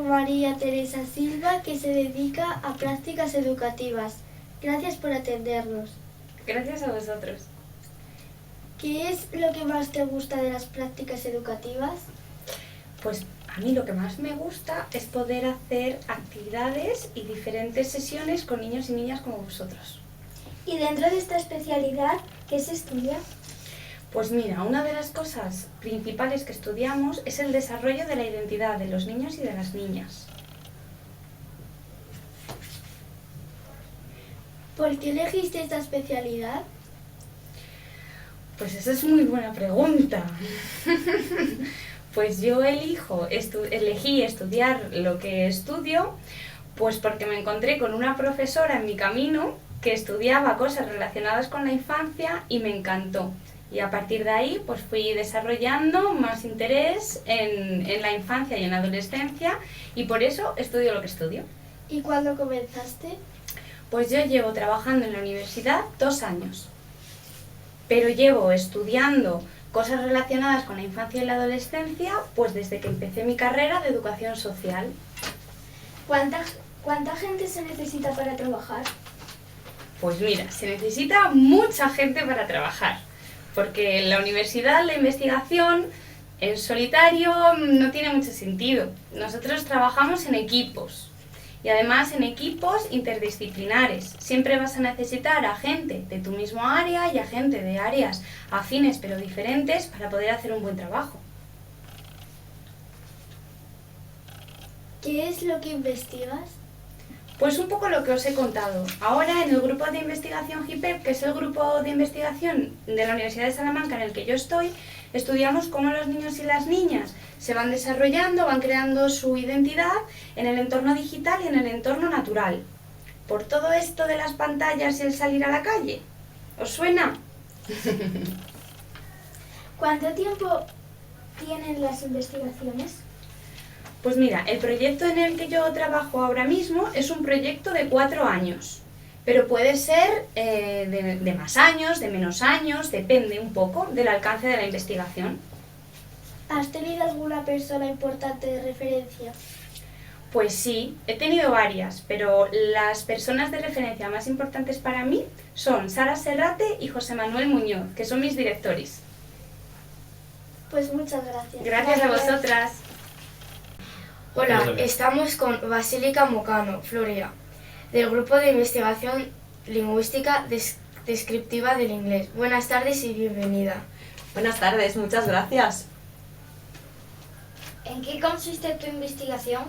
María Teresa Silva, que se dedica a prácticas educativas. Gracias por atendernos. Gracias a vosotros. ¿Qué es lo que más te gusta de las prácticas educativas? Pues a mí lo que más me gusta es poder hacer actividades y diferentes sesiones con niños y niñas como vosotros. ¿Y dentro de esta especialidad, qué se estudia? Pues mira, una de las cosas principales que estudiamos es el desarrollo de la identidad de los niños y de las niñas. ¿Por qué elegiste esta especialidad? Pues esa es muy buena pregunta. Pues yo elegí estudiar lo que estudio, pues porque me encontré con una profesora en mi camino que estudiaba cosas relacionadas con la infancia y me encantó. Y a partir de ahí pues fui desarrollando más interés en la infancia y en la adolescencia y por eso estudio lo que estudio. ¿Y cuándo comenzaste? Pues yo llevo trabajando en la universidad 2 años, pero llevo estudiando cosas relacionadas con la infancia y la adolescencia pues desde que empecé mi carrera de educación social. ¿Cuánta gente se necesita para trabajar? Pues mira, se necesita mucha gente para trabajar, porque en la universidad la investigación en solitario no tiene mucho sentido. Nosotros trabajamos en equipos y además en equipos interdisciplinares. Siempre vas a necesitar a gente de tu mismo área y a gente de áreas afines pero diferentes para poder hacer un buen trabajo. ¿Qué es lo que investigas? Pues un poco lo que os he contado. Ahora en el grupo de investigación GIPEP, que es el grupo de investigación de la Universidad de Salamanca en el que yo estoy, estudiamos cómo los niños y las niñas se van desarrollando, van creando su identidad en el entorno digital y en el entorno natural. Por todo esto de las pantallas y el salir a la calle. ¿Os suena? ¿Cuánto tiempo tienen las investigaciones? Pues mira, el proyecto en el que yo trabajo ahora mismo es un proyecto de 4 años, pero puede ser de más años, de menos años, depende un poco del alcance de la investigación. ¿Has tenido alguna persona importante de referencia? Pues sí, he tenido varias, pero las personas de referencia más importantes para mí son Sara Serrate y José Manuel Muñoz, que son mis directores. Pues muchas gracias. Gracias a vosotras. Hola, estamos con Basílica Mocano, Florea, del Grupo de Investigación Lingüística Descriptiva del Inglés. Buenas tardes y bienvenida. Buenas tardes, muchas gracias. ¿En qué consiste tu investigación?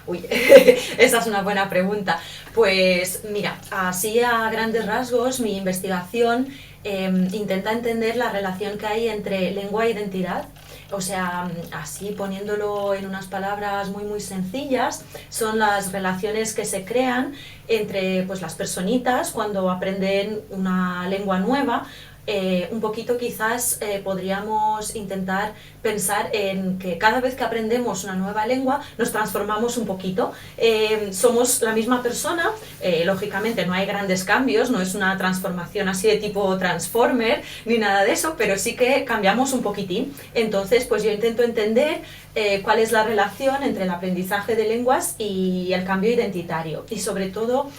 Uy, esa es una buena pregunta. Pues mira, así a grandes rasgos mi investigación intenta entender la relación que hay entre lengua e identidad. O sea, así poniéndolo en unas palabras muy sencillas, son las relaciones que se crean entre pues, las personitas cuando aprenden una lengua nueva. Un poquito quizás podríamos intentar pensar en que cada vez que aprendemos una nueva lengua nos transformamos un poquito. Somos la misma persona, lógicamente no hay grandes cambios, no es una transformación así de tipo Transformer ni nada de eso, pero sí que cambiamos un poquitín. Entonces pues yo intento entender cuál es la relación entre el aprendizaje de lenguas y el cambio identitario y sobre todo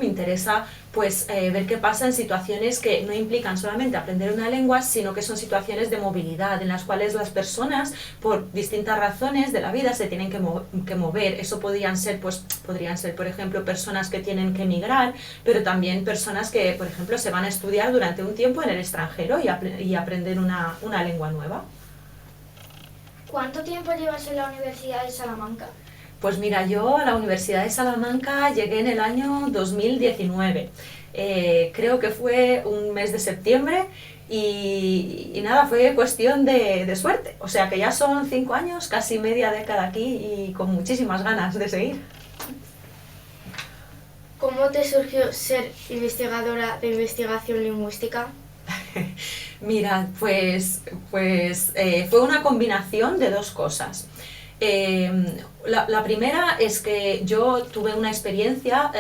me interesa pues ver qué pasa en situaciones que no implican solamente aprender una lengua, sino que son situaciones de movilidad, en las cuales las personas, por distintas razones de la vida, se tienen que mover. Eso podrían ser, por ejemplo, personas que tienen que emigrar, pero también personas que, por ejemplo, se van a estudiar durante un tiempo en el extranjero y aprenden una lengua nueva. ¿Cuánto tiempo llevas en la Universidad de Salamanca? Pues mira, yo a la Universidad de Salamanca llegué en el año 2019. Creo que fue un mes de septiembre y nada, fue cuestión de suerte. O sea que ya son 5 años, casi media década aquí y con muchísimas ganas de seguir. ¿Cómo te surgió ser investigadora de investigación lingüística? Mira, pues fue una combinación de 2 cosas. La primera es que yo tuve una experiencia,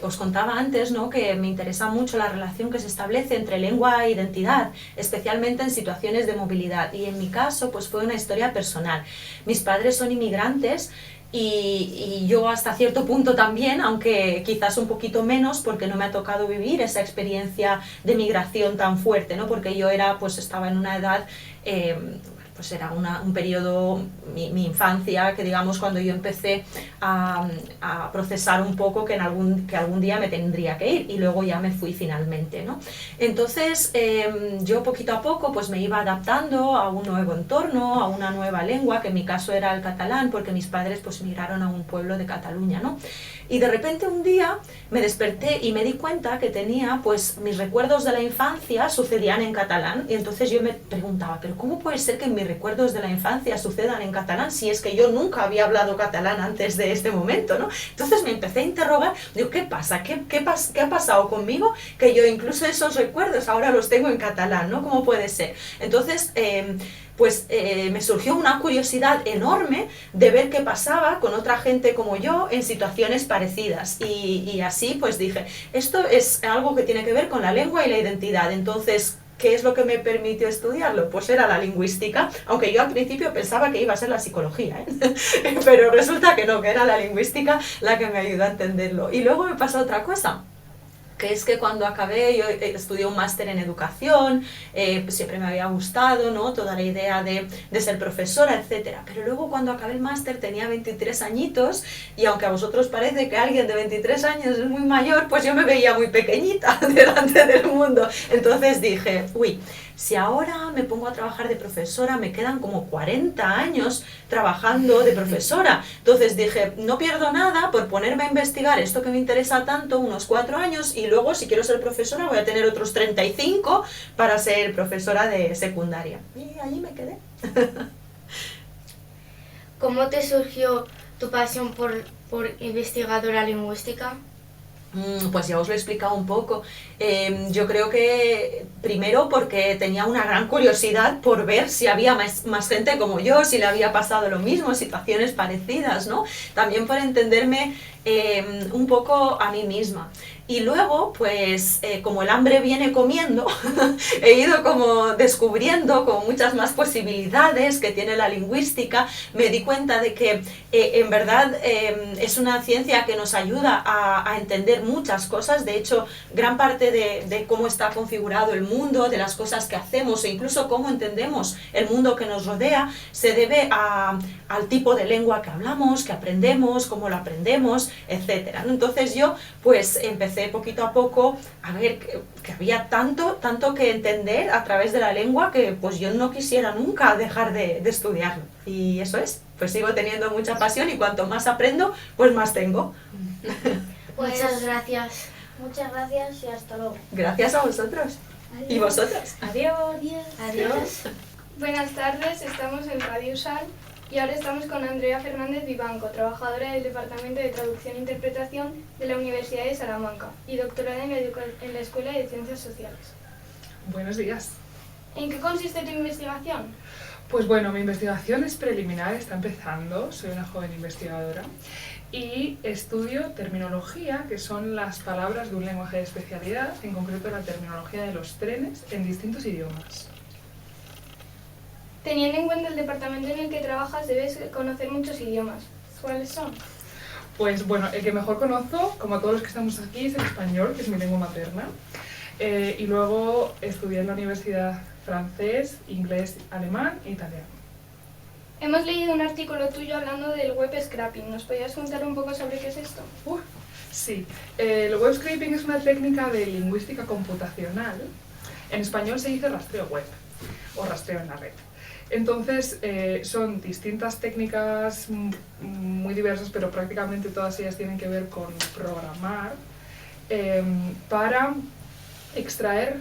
os contaba antes, ¿no?, que me interesa mucho la relación que se establece entre lengua e identidad, especialmente en situaciones de movilidad, y en mi caso pues fue una historia personal. Mis padres son inmigrantes y yo hasta cierto punto también, aunque quizás un poquito menos, porque no me ha tocado vivir esa experiencia de migración tan fuerte, ¿no? Porque yo estaba en una edad, pues era un periodo, mi infancia, que digamos cuando yo empecé a procesar un poco que algún día me tendría que ir, y luego ya me fui finalmente, ¿no? Entonces yo poquito a poco pues me iba adaptando a un nuevo entorno, a una nueva lengua, que en mi caso era el catalán, porque mis padres pues migraron a un pueblo de Cataluña, ¿no? Y de repente un día me desperté y me di cuenta que tenía, pues mis recuerdos de la infancia sucedían en catalán, y entonces yo me preguntaba, pero ¿cómo puede ser que mis recuerdos de la infancia sucedan en catalán si es que yo nunca había hablado catalán antes de este momento, ¿no? Entonces me empecé a interrogar, digo, ¿qué pasa? ¿Qué ha pasado conmigo? Que yo incluso esos recuerdos ahora los tengo en catalán, ¿no? ¿Cómo puede ser? Entonces, me surgió una curiosidad enorme de ver qué pasaba con otra gente como yo en situaciones parecidas, y así pues dije, esto es algo que tiene que ver con la lengua y la identidad. Entonces, ¿qué es lo que me permitió estudiarlo? Pues era la lingüística, aunque yo al principio pensaba que iba a ser la psicología, pero resulta que no, que era la lingüística la que me ayudó a entenderlo. Y luego me pasó otra cosa, que es que cuando acabé, yo estudié un máster en educación, siempre me había gustado, ¿no? Toda la idea de ser profesora, etc. Pero luego cuando acabé el máster tenía 23 añitos, y aunque a vosotros parece que alguien de 23 años es muy mayor, pues yo me veía muy pequeñita delante del mundo. Entonces dije, uy, si ahora me pongo a trabajar de profesora, me quedan como 40 años trabajando de profesora. Entonces dije, no pierdo nada por ponerme a investigar esto que me interesa tanto, unos 4 años, y luego si quiero ser profesora voy a tener otros 35 para ser profesora de secundaria. Y allí me quedé. ¿Cómo te surgió tu pasión por investigadora lingüística? Pues ya os lo he explicado un poco. Yo creo que primero porque tenía una gran curiosidad por ver si había más gente como yo, si le había pasado lo mismo, situaciones parecidas, ¿no? También por entenderme un poco a mí misma. Y luego, pues, como el hambre viene comiendo, he ido como descubriendo como muchas más posibilidades que tiene la lingüística. Me di cuenta de que en verdad es una ciencia que nos ayuda a entender muchas cosas. De hecho, gran parte de cómo está configurado el mundo, de las cosas que hacemos e incluso cómo entendemos el mundo que nos rodea, se debe al tipo de lengua que hablamos, que aprendemos, cómo lo aprendemos, etc. Entonces yo, pues, empecé poquito a poco a ver que había tanto que entender a través de la lengua, que pues yo no quisiera nunca dejar de estudiarlo. Y eso es, pues sigo teniendo mucha pasión, y cuanto más aprendo, pues más tengo. Muchas gracias. Muchas gracias y hasta luego. Gracias a vosotros. Adiós. Y vosotros. Adiós. Adiós. Adiós. Buenas tardes, estamos en Radio Sal y ahora estamos con Andrea Fernández Vivanco, trabajadora del Departamento de Traducción e Interpretación de la Universidad de Salamanca y doctorada en la Escuela de Ciencias Sociales. Buenos días. ¿En qué consiste tu investigación? Pues bueno, mi investigación es preliminar, está empezando, soy una joven investigadora y estudio terminología, que son las palabras de un lenguaje de especialidad, en concreto la terminología de los trenes en distintos idiomas. Teniendo en cuenta el departamento en el que trabajas, debes conocer muchos idiomas. ¿Cuáles son? Pues bueno, el que mejor conozco, como todos los que estamos aquí, es el español, que es mi lengua materna. Y luego estudié en la universidad francés, inglés, alemán e italiano. Hemos leído un artículo tuyo hablando del web scraping. ¿Nos podrías contar un poco sobre qué es esto? Sí, el web scraping es una técnica de lingüística computacional. En español se dice rastreo web o rastreo en la red. Entonces, son distintas técnicas muy diversas, pero prácticamente todas ellas tienen que ver con programar para extraer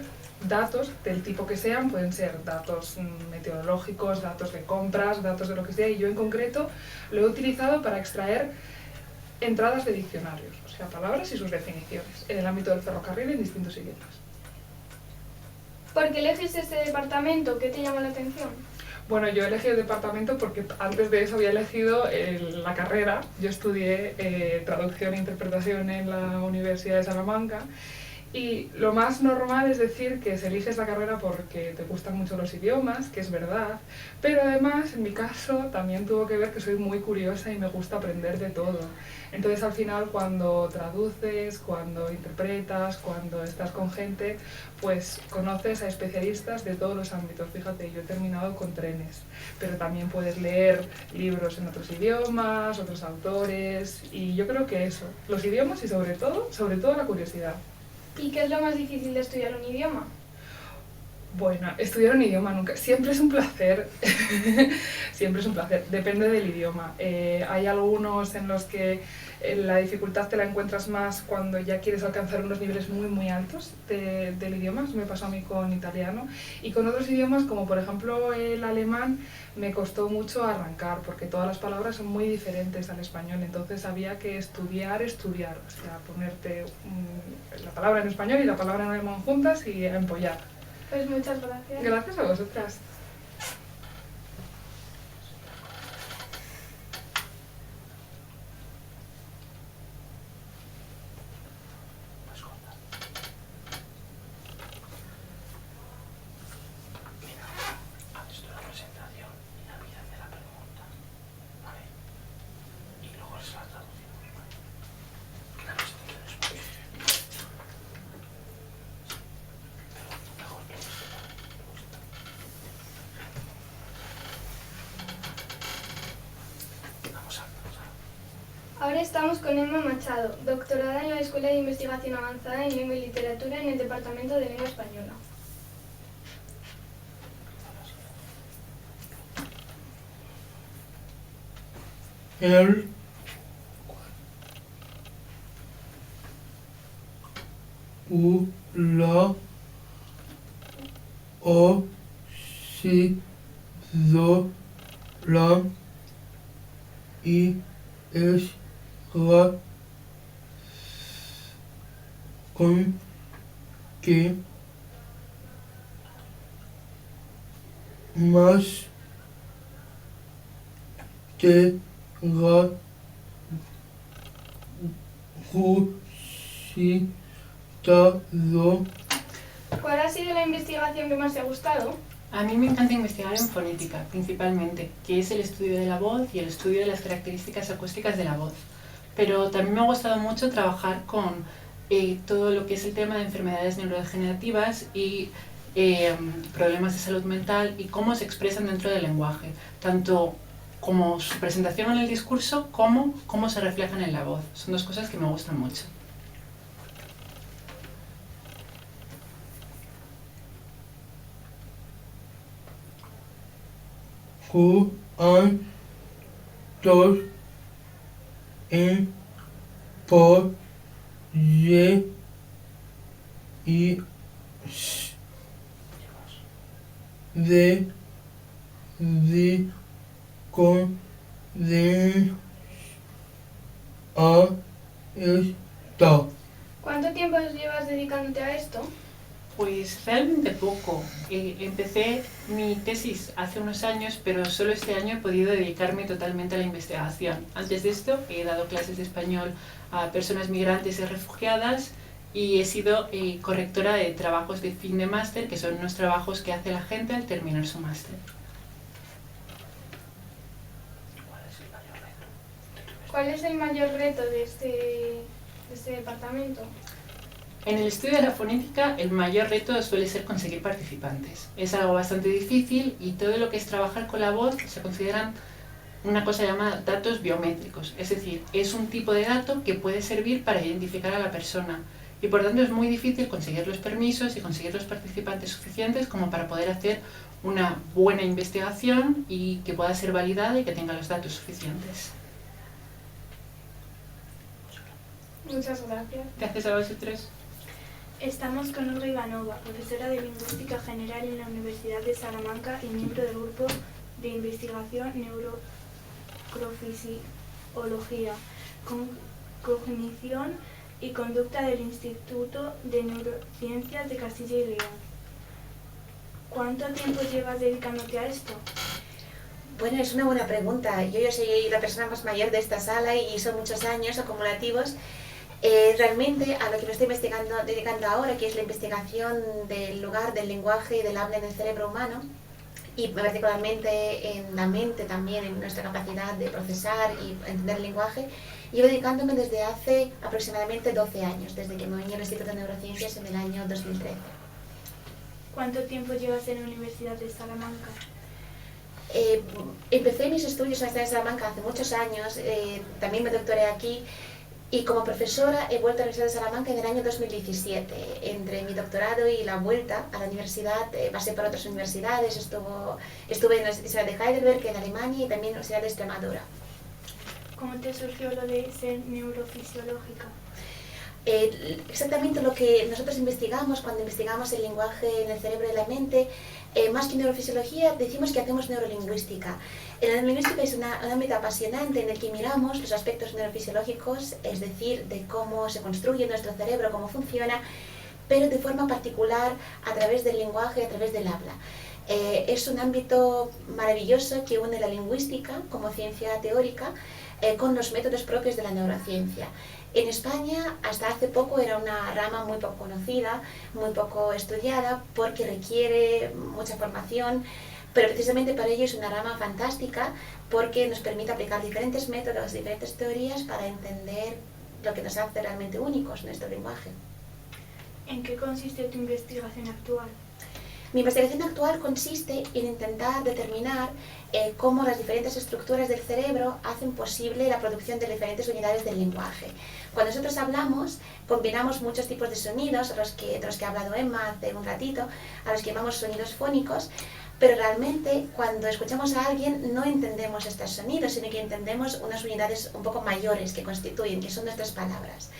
datos del tipo que sean. Pueden ser datos meteorológicos, datos de compras, datos de lo que sea, y yo en concreto lo he utilizado para extraer entradas de diccionarios, o sea, palabras y sus definiciones, en el ámbito del ferrocarril en distintos idiomas. ¿Por qué elegiste este departamento? ¿Qué te llamó la atención? Bueno, yo elegí el departamento porque antes de eso había elegido la carrera. Yo estudié traducción e interpretación en la Universidad de Salamanca Y lo más normal es decir que se elige esta carrera porque te gustan mucho los idiomas, que es verdad, pero además en mi caso también tuvo que ver que soy muy curiosa y me gusta aprender de todo. Entonces al final cuando traduces, cuando interpretas, cuando estás con gente, pues conoces a especialistas de todos los ámbitos. Fíjate, yo he terminado con trenes, pero también puedes leer libros en otros idiomas, otros autores, y yo creo que eso, los idiomas y sobre todo la curiosidad. ¿Y qué es lo más difícil de estudiar un idioma? Bueno, estudiar un idioma nunca, siempre es un placer, siempre es un placer, depende del idioma. Hay algunos en los que la dificultad te la encuentras más cuando ya quieres alcanzar unos niveles muy altos del idioma, eso me pasó a mí con italiano, y con otros idiomas como por ejemplo el alemán me costó mucho arrancar porque todas las palabras son muy diferentes al español, entonces había que estudiar, o sea, ponerte la palabra en español y la palabra en alemán juntas y a empollar. Pues muchas gracias. Gracias a vosotras. Ahora estamos con Emma Machado, doctorada en la Escuela de Investigación Avanzada en Lengua y Literatura en el Departamento de Lengua Española. El la o si do la y es la con que más te la gustado. ¿Cuál ha sido la investigación que más te ha gustado? A mí me encanta investigar en fonética, principalmente, que es el estudio de la voz y el estudio de las características acústicas de la voz. Pero también me ha gustado mucho trabajar con todo lo que es el tema de enfermedades neurodegenerativas y problemas de salud mental y cómo se expresan dentro del lenguaje, tanto como su presentación en el discurso como cómo se reflejan en la voz. Son dos cosas que me gustan mucho. ¿Cuántos en por y de con de a esta? ¿Cuánto tiempo llevas dedicándote a esto? Pues realmente poco. Empecé mi tesis hace unos años, pero solo este año he podido dedicarme totalmente a la investigación. Antes de esto he dado clases de español a personas migrantes y refugiadas y he sido correctora de trabajos de fin de máster, que son unos trabajos que hace la gente al terminar su máster. ¿Cuál es el mayor reto de este departamento? En el estudio de la fonética, el mayor reto suele ser conseguir participantes. Es algo bastante difícil y todo lo que es trabajar con la voz se consideran una cosa llamada datos biométricos. Es decir, es un tipo de dato que puede servir para identificar a la persona. Y por tanto es muy difícil conseguir los permisos y conseguir los participantes suficientes como para poder hacer una buena investigación y que pueda ser validada y que tenga los datos suficientes. Muchas gracias. Gracias a vosotros. Estamos con Olga Ivanova, profesora de Lingüística General en la Universidad de Salamanca y miembro del grupo de investigación Neurofisiología, Cognición y Conducta del Instituto de Neurociencias de Castilla y León. ¿Cuánto tiempo llevas dedicándote a esto? Bueno, es una buena pregunta. Yo soy la persona más mayor de esta sala y son muchos años acumulativos. Realmente a lo que me estoy dedicando ahora, que es la investigación del lugar del lenguaje y del habla en el cerebro humano, y particularmente en la mente también, en nuestra capacidad de procesar y entender el lenguaje, llevo dedicándome desde hace aproximadamente 12 años, desde que me uní al Instituto de Neurociencias en el año 2013. ¿Cuánto tiempo llevas en la Universidad de Salamanca? Empecé mis estudios en la Universidad de Salamanca hace muchos años, también me doctoré aquí, y como profesora he vuelto a la Universidad de Salamanca en el año 2017. Entre mi doctorado y la vuelta a la universidad pasé por otras universidades, estuve en la Universidad de Heidelberg, en Alemania, y también en la Universidad de Extremadura. ¿Cómo te surgió lo de ser neurofisiológica? Exactamente lo que nosotros investigamos cuando investigamos el lenguaje en el cerebro y la mente, más que neurofisiología, decimos que hacemos neurolingüística. La neurolingüística es un ámbito apasionante en el que miramos los aspectos neurofisiológicos, es decir, de cómo se construye nuestro cerebro, cómo funciona, pero de forma particular a través del lenguaje, a través del habla. Es un ámbito maravilloso que une la lingüística como ciencia teórica con los métodos propios de la neurociencia. En España, hasta hace poco, era una rama muy poco conocida, muy poco estudiada, porque requiere mucha formación, pero precisamente para ello es una rama fantástica, porque nos permite aplicar diferentes métodos, diferentes teorías para entender lo que nos hace realmente únicos, nuestro lenguaje. ¿En qué consiste tu investigación actual? Mi investigación actual consiste en intentar determinar cómo las diferentes estructuras del cerebro hacen posible la producción de diferentes unidades del lenguaje. Cuando nosotros hablamos, combinamos muchos tipos de sonidos, de los que ha hablado Emma hace un ratito, a los que llamamos sonidos fónicos, pero realmente cuando escuchamos a alguien no entendemos estos sonidos, sino que entendemos unas unidades un poco mayores que constituyen, que son nuestras palabras.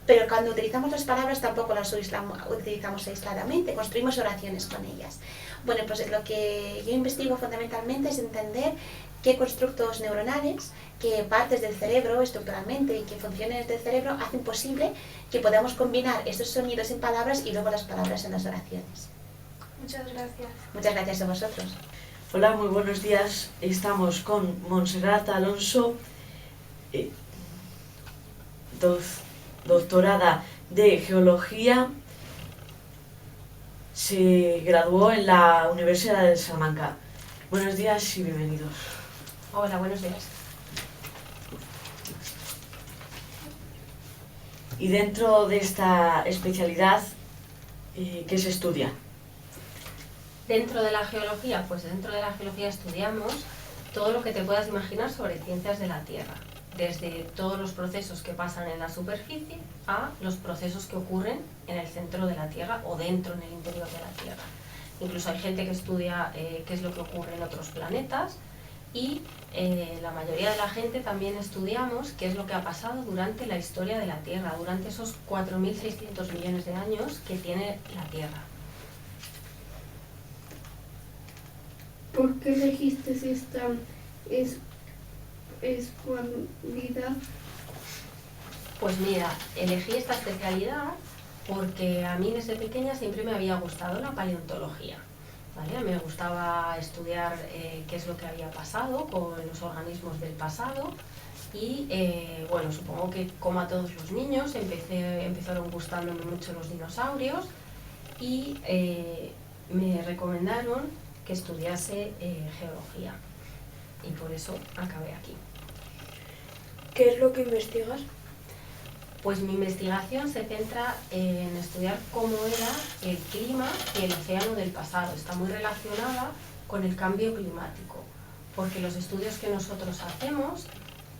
Pero cuando utilizamos las palabras tampoco las utilizamos aisladamente, construimos oraciones con ellas. Bueno, pues lo que yo investigo fundamentalmente es entender qué constructos neuronales, qué partes del cerebro estructuralmente y qué funciones del cerebro hacen posible que podamos combinar esos sonidos en palabras y luego las palabras en las oraciones. Muchas gracias. Muchas gracias a vosotros. Hola, muy buenos días. Estamos con Montserrat Alonso, doctorada de Geología. Se graduó en la Universidad de Salamanca. Buenos días y bienvenidos. Hola, buenos días. Y dentro de esta especialidad, ¿qué se estudia? Dentro de la geología, pues dentro de la geología estudiamos todo lo que te puedas imaginar sobre ciencias de la Tierra, desde todos los procesos que pasan en la superficie a los procesos que ocurren en el centro de la Tierra o dentro, en el interior de la Tierra. Incluso hay gente que estudia qué es lo que ocurre en otros planetas y la mayoría de la gente también estudiamos qué es lo que ha pasado durante la historia de la Tierra, durante esos 4.600 millones de años que tiene la Tierra. ¿Por qué elegiste esta especialidad? Pues mira, elegí esta especialidad porque a mí desde pequeña siempre me había gustado la paleontología, ¿vale? Me gustaba estudiar qué es lo que había pasado con los organismos del pasado y bueno, supongo que como a todos los niños empezaron gustándome mucho los dinosaurios y me recomendaron que estudiase geología y por eso acabé aquí. ¿Qué es lo que investigas? Pues mi investigación se centra en estudiar cómo era el clima y el océano del pasado. Está muy relacionada con el cambio climático, porque los estudios que nosotros hacemos,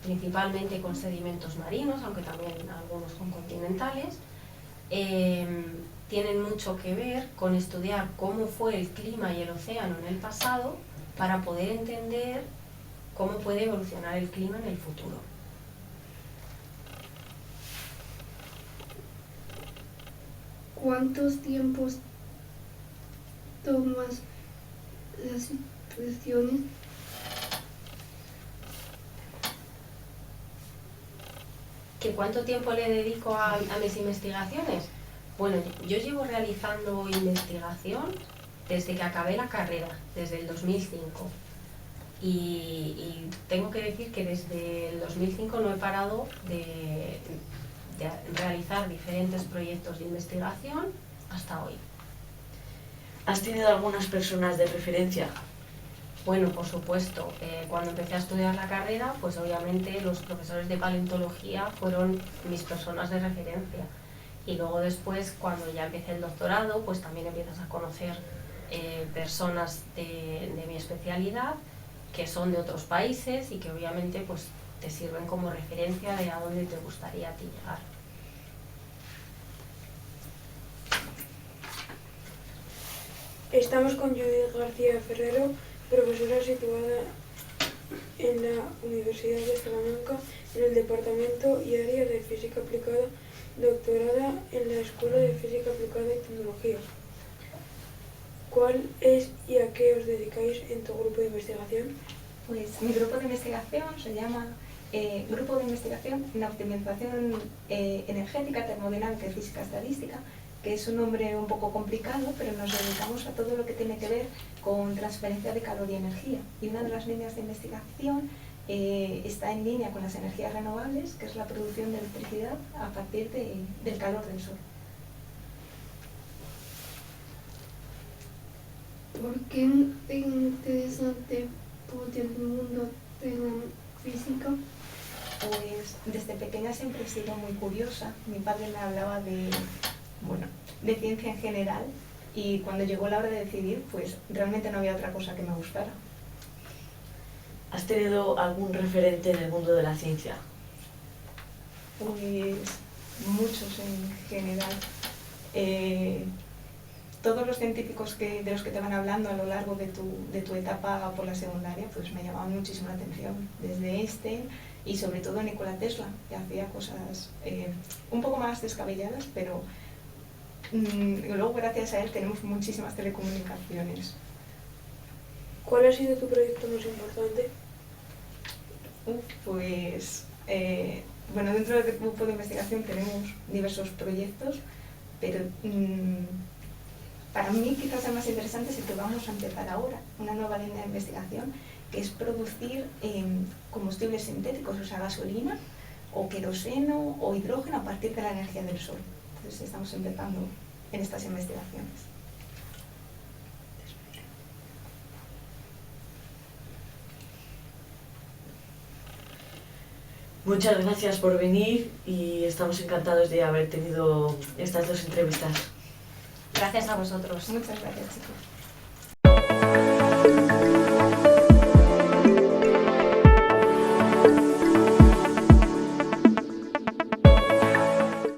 principalmente con sedimentos marinos, aunque también algunos con continentales, tienen mucho que ver con estudiar cómo fue el clima y el océano en el pasado para poder entender cómo puede evolucionar el clima en el futuro. ¿Cuántos tiempos tomas las situaciones? ¿Que cuánto tiempo le dedico a mis investigaciones? Bueno, yo llevo realizando investigación desde que acabé la carrera, desde el 2005. Y tengo que decir que desde el 2005 no he parado de realizar diferentes proyectos de investigación hasta hoy. ¿Has tenido algunas personas de referencia? Bueno, por supuesto, cuando empecé a estudiar la carrera, pues obviamente los profesores de paleontología fueron mis personas de referencia. Y luego después, cuando ya empecé el doctorado, pues también empiezas a conocer personas de mi especialidad que son de otros países y que obviamente pues te sirven como referencia de a dónde te gustaría a ti llegar. Estamos con Judith García Ferrero, profesora situada en la Universidad de Salamanca en el Departamento y Área de Física Aplicada, doctorada en la Escuela de Física Aplicada y Tecnología. ¿Cuál es y a qué os dedicáis en tu grupo de investigación? Pues mi grupo de investigación se llama Grupo de Investigación en Optimización Energética, Termodinámica y Física Estadística, que es un nombre un poco complicado, pero nos dedicamos a todo lo que tiene que ver con transferencia de calor y energía. Y una de las líneas de investigación está en línea con las energías renovables, que es la producción de electricidad a partir del calor del sol. ¿Por qué te interesaste por el mundo de la física? Pues desde pequeña siempre he sido muy curiosa. Mi padre me hablaba de ciencia en general y cuando llegó la hora de decidir, pues realmente no había otra cosa que me gustara. ¿Has tenido algún referente en el mundo de la ciencia? Pues muchos en general. Todos los científicos de los que te van hablando a lo largo de tu etapa por la secundaria, pues me llamaban muchísimo la atención. Desde Einstein y sobre todo Nikola Tesla, que hacía cosas un poco más descabelladas, pero luego gracias a él tenemos muchísimas telecomunicaciones. ¿Cuál ha sido tu proyecto más importante? Pues dentro del grupo de investigación tenemos diversos proyectos, pero para mí quizás el más interesante es el que vamos a empezar ahora, una nueva línea de investigación que es producir combustibles sintéticos, o sea, gasolina o queroseno o hidrógeno a partir de la energía del sol. Entonces estamos empezando en estas investigaciones. Muchas gracias por venir y estamos encantados de haber tenido estas dos entrevistas. Gracias a vosotros. Muchas gracias, chicos.